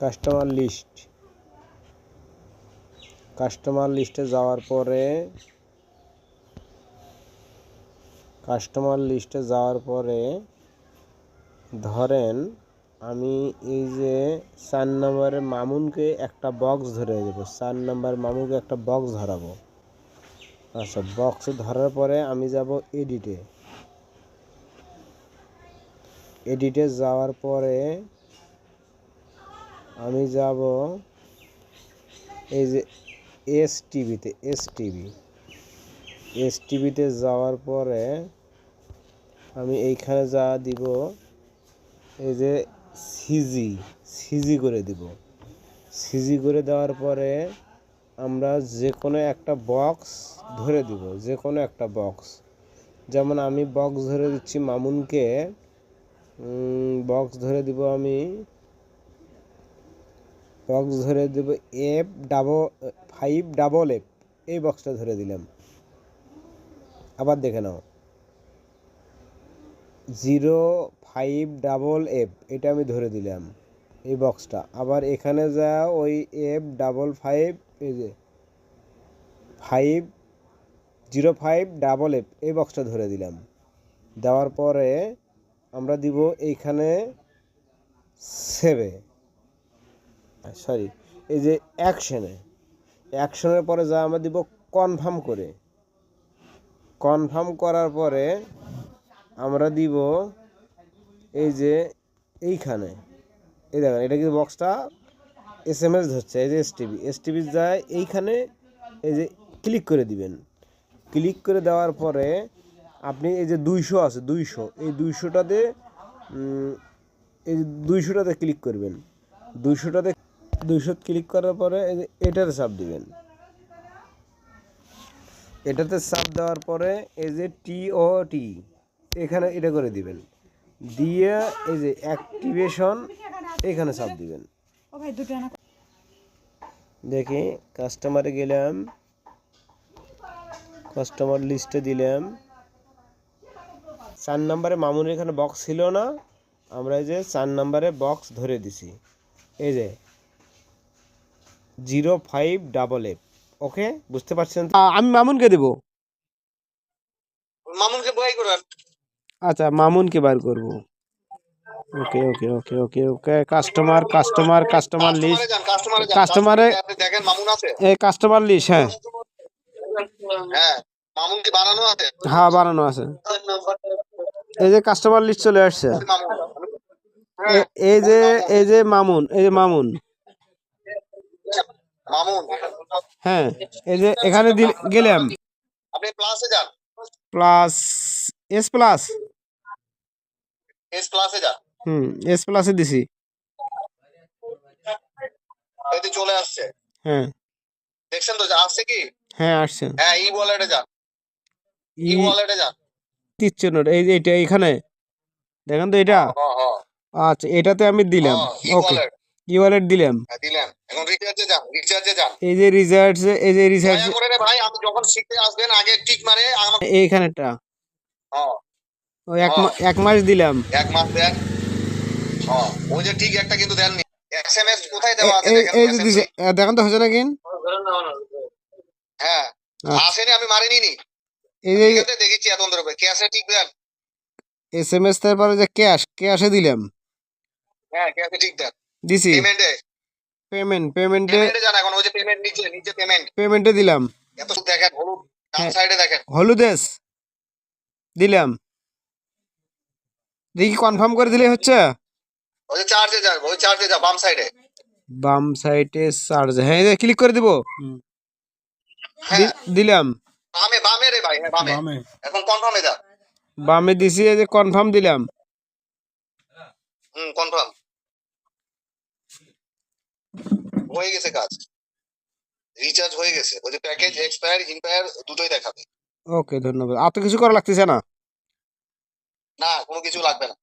Customer লিস্টে যাওয়ার পরে ধরেন আমি এই যে 4 নম্বরের মামুনকে একটা বক্স ধরে দেবো, 4 নম্বর মামুনকে একটা বক্স ধরাবো। আচ্ছা, বক্স ধরার পরে আমি যাব এডিটে যাওয়ার পরে আমি যাব এই যে এসটিভিতে যাওয়ার পরে আমি এইখানে যা দিব এই যে সিজি করে দিব। সিজি করে দেওয়ার পরে আমরা যে কোনো একটা বক্স ধরে দিব, যে কোনো একটা বক্স। যেমন আমি বক্স ধরে দিচ্ছি মামুনকে, বক্স ধরে দিব F5FF, এই বক্সটা ধরে দিলাম। আবার দেখে নাও 05FF, এটা আমি ধরে দিলাম এই বক্সটা। আবার এখানে যা ওই F55, এই যে 05FF, এই বক্সটা ধরে দিলাম। দেওয়ার পরে আমরা দিব এইখানে এই যে অ্যাকশনের পরে যা আমরা দিব কনফার্ম করার পরে আমরা দিব এই যে এইখানে, এই দেখেন এটা কিন্তু বক্সটা SMS ধরছে, এই যে এসটিভি যায় এইখানে, এই যে ক্লিক করে দিবেন। ক্লিক করে দেওয়ার পরে আপনি এই যে 200 আছে, 200, এই 200টাতে ক্লিক করবেন। 200 ক্লিক করার পরে এই যে এটাতে চাপ দিবেন। এটাতে চাপ দেওয়ার পরে এই যে TOT এখানে এটা করে দিবেন, দিয়ে এই যে অ্যাক্টিভেশন এখানে চাপ দিবেন। দেখি কাস্টমারে গেলাম, কাস্টমার লিস্টে দিলাম। 4 নম্বরে মামুনের এখানে বক্স ছিল না, আমরা এই যে 4 নম্বরে বক্স ধরে দিছি, এই যে 05FF। ওকে, বুঝতে পারছেন? আমি মামুনকে দেব, মামুনকে বই করার। আচ্ছা মামুনকে বার করব। ওকে ওকে ওকে ওকে ওকে কাস্টমার লিস্ট, কাস্টমারে দেখেন মামুন আছে, এই কাস্টমার লিস্ট। হ্যাঁ হ্যাঁ, মামুন কি বানানো আছে? হ্যাঁ বানানো আছে। এই যে কাস্টমার লিস্ট চলে আসছে। এই যে মামুন, হ্যাঁ এই যে এখানে গেলাম, আপনি প্লাসে যান, এস প্লাসে যান। এস প্লাসে দিছি, এই যে চলে আসছে। হ্যাঁ দেখছেন তো আসছে কি? হ্যাঁ আসছে। হ্যাঁ, ই ওয়ালেটে যান, দিচ্ছে না, এই যে এটা এখানে দেখেন তো এটা। আচ্ছা এটাতে আমি দিলাম, ওকে ই ওয়ালেট দিলাম। এখন রিচার্জে যান, এই যে রিচার্জ, দয়া করে রে ভাই, আপনি যখন শিখতে আসবেন আগে টিক মারে আমাকে। এইখানেটা ওই এক মাস দিলাম। 1 মাস দেন। ওই যে ঠিক একটা কিন্তু দেননি। এসএমএস কোথায় দেওয়া আছে দেখেন। এই যে দিছে, দেখেন তো হচ্ছে না কিন। হ্যাঁ আসেনি, আমি মারিনি নি। এই যে দেখেছি এত ধরে ক্যাশে ঠিক দেন। এসএমএস তারপরে যে ক্যাশে দিলাম। হ্যাঁ ক্যাশে ঠিক দেন। দিছি পেমেন্টে যান। এখন ওই যে পেমেন্ট নিচে পেমেন্টে দিলাম। এত দেখেন হলুদ ডান সাইডে দেখেন হলুদেস দিলাম। দেখি কনফার্ম করে দিলে হচ্ছে। ওই যে চার্জে যা বাম সাইডে চার্জ। হ্যাঁ এই ক্লিক করে দিব। দিলাম বামে রে ভাই, হ্যাঁ বামে। এখন কনফার্মে যা। বামে দিছি, এই যে কনফার্ম দিলাম। কনফার্ম হয়ে গেছে কাজ, রিচার্জ হয়ে গেছে। ওই যে প্যাকেজ এক্সপায়ার ইম্পায়ার দুটোই দেখাবে। ওকে ধন্যবাদ। আর তো কিছু করা লাগতেছে না? না, কোনো কিছু লাগবে না।